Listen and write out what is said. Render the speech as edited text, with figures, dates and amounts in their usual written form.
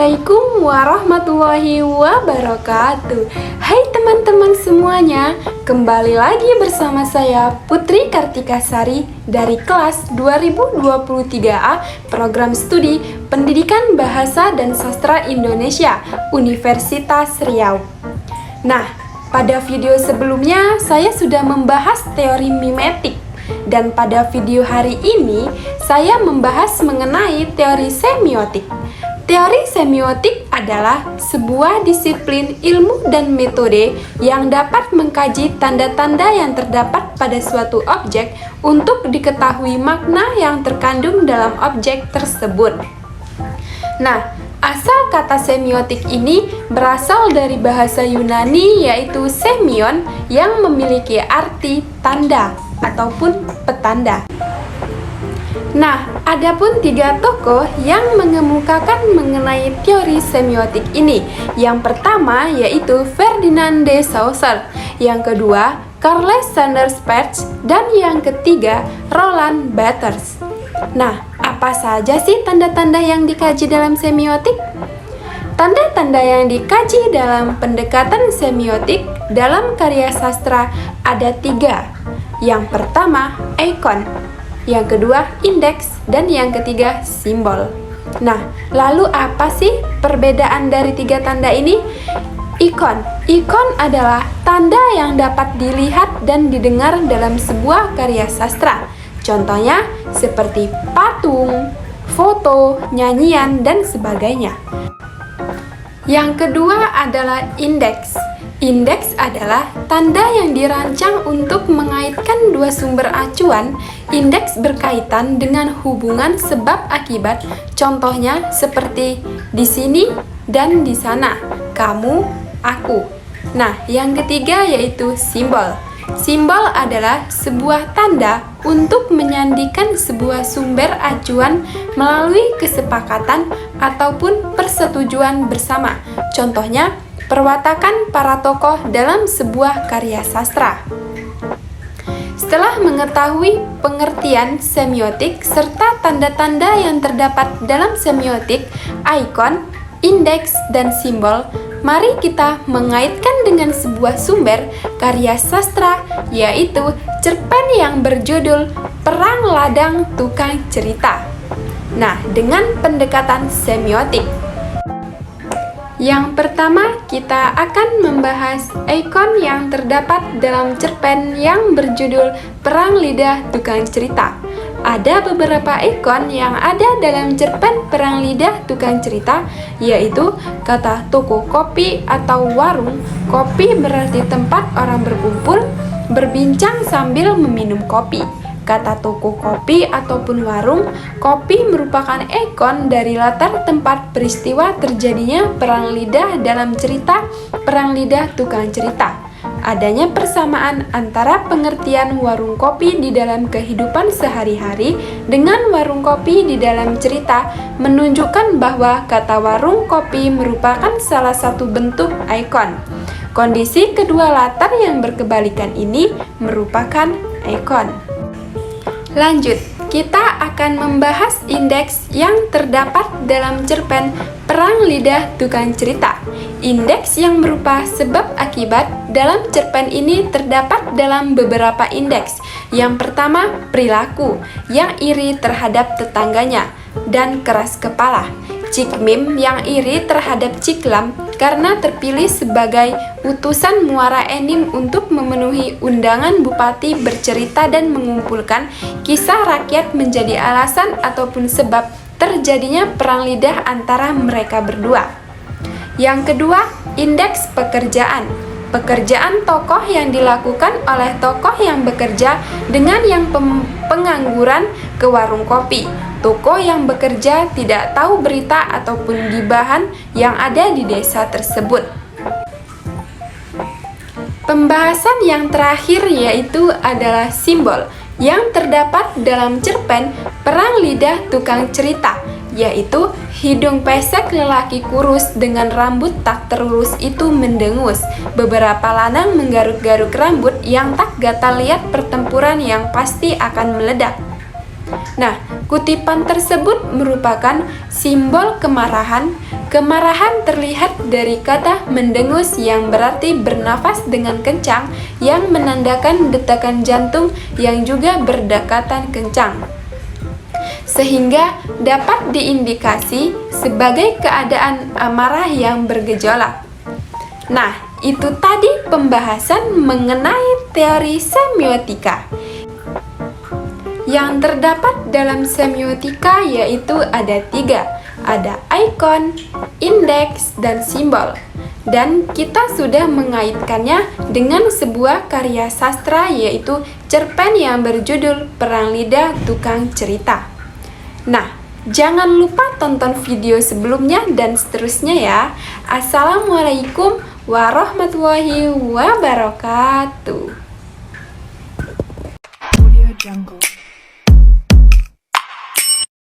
Assalamualaikum warahmatullahi wabarakatuh. Hai teman-teman semuanya, kembali lagi bersama saya Putri Kartikasari dari kelas 2023A Program Studi Pendidikan Bahasa dan Sastra Indonesia Universitas Riau. Nah, pada video sebelumnya saya sudah membahas teori mimetik. Dan pada video hari ini saya membahas mengenai teori semiotik. Teori semiotik adalah sebuah disiplin ilmu dan metode yang dapat mengkaji tanda-tanda yang terdapat pada suatu objek untuk diketahui makna yang terkandung dalam objek tersebut. Nah, asal kata semiotik ini berasal dari bahasa Yunani yaitu semion yang memiliki arti tanda ataupun petanda. Nah, adapun 3 tokoh yang mengemukakan mengenai teori semiotik ini. Yang pertama yaitu Ferdinand de Saussure, yang kedua Carles Sanders Peirce, dan yang ketiga Roland Barthes. Nah, apa saja sih tanda-tanda yang dikaji dalam semiotik? Tanda-tanda yang dikaji dalam pendekatan semiotik dalam karya sastra ada 3. Yang pertama, ikon. Yang kedua, indeks, dan yang ketiga, simbol. Nah, lalu apa sih perbedaan dari 3 tanda ini? Ikon. Ikon adalah tanda yang dapat dilihat dan didengar dalam sebuah karya sastra. Contohnya seperti patung, foto, nyanyian, dan sebagainya. Yang kedua adalah indeks. Indeks adalah tanda yang dirancang untuk mengaitkan 2 sumber acuan. Indeks berkaitan dengan hubungan sebab akibat. Contohnya seperti di sini dan di sana, kamu, aku. Nah, yang ketiga yaitu simbol. Simbol adalah sebuah tanda untuk menyandikan sebuah sumber acuan melalui kesepakatan ataupun persetujuan bersama. Contohnya, perwatakan para tokoh dalam sebuah karya sastra. Setelah mengetahui pengertian semiotik serta tanda-tanda yang terdapat dalam semiotik, ikon, indeks, dan simbol, mari kita mengaitkan dengan sebuah sumber karya sastra, yaitu cerpen yang berjudul Perang Ladang Tukang Cerita. Nah, dengan pendekatan semiotik. Yang pertama, kita akan membahas ikon yang terdapat dalam cerpen yang berjudul Perang Lidah Tukang Cerita. Ada beberapa ikon yang ada dalam cerpen Perang Lidah Tukang Cerita, yaitu kata toko kopi atau warung. Kopi berarti tempat orang berkumpul, berbincang sambil meminum kopi. Kata toko kopi ataupun warung, kopi merupakan ikon dari latar tempat peristiwa terjadinya perang lidah dalam cerita Perang Lidah Tukang Cerita. Adanya persamaan antara pengertian warung kopi di dalam kehidupan sehari-hari dengan warung kopi di dalam cerita menunjukkan bahwa kata warung kopi merupakan salah satu bentuk ikon. Kondisi kedua latar yang berkebalikan ini merupakan ikon. Lanjut, kita akan membahas indeks yang terdapat dalam cerpen Perang Lidah Tukang Cerita. Indeks yang berupa sebab akibat dalam cerpen ini terdapat dalam beberapa indeks. Yang pertama, perilaku, yang iri terhadap tetangganya dan keras kepala. Cikmim yang iri terhadap Ciklam karena terpilih sebagai utusan Muara Enim untuk memenuhi undangan bupati bercerita dan mengumpulkan kisah rakyat menjadi alasan ataupun sebab terjadinya perang lidah antara mereka berdua. Yang kedua, indeks pekerjaan. Pekerjaan tokoh yang dilakukan oleh tokoh yang bekerja dengan yang pengangguran ke warung kopi. Tokoh yang bekerja tidak tahu berita ataupun gibahan yang ada di desa tersebut. Pembahasan yang terakhir yaitu adalah simbol yang terdapat dalam cerpen Perang Lidah Tukang Cerita, yaitu hidung pesek lelaki kurus dengan rambut tak terurus itu mendengus. Beberapa lanang menggaruk-garuk rambut yang tak gatal lihat pertempuran yang pasti akan meledak. Nah, kutipan tersebut merupakan simbol kemarahan Kemarahan terlihat dari kata mendengus yang berarti bernafas dengan kencang yang menandakan detakan jantung yang juga berdekatan kencang, sehingga dapat diindikasi sebagai keadaan amarah yang bergejolak. Nah, itu tadi pembahasan mengenai teori semiotika. Yang terdapat dalam semiotika yaitu ada 3. Ada ikon, indeks, dan simbol. Dan kita sudah mengaitkannya dengan sebuah karya sastra yaitu cerpen yang berjudul Perang Lidah Tukang Cerita. Nah, jangan lupa tonton video sebelumnya dan seterusnya ya. Assalamualaikum warahmatullahi wabarakatuh. Audio Jungle.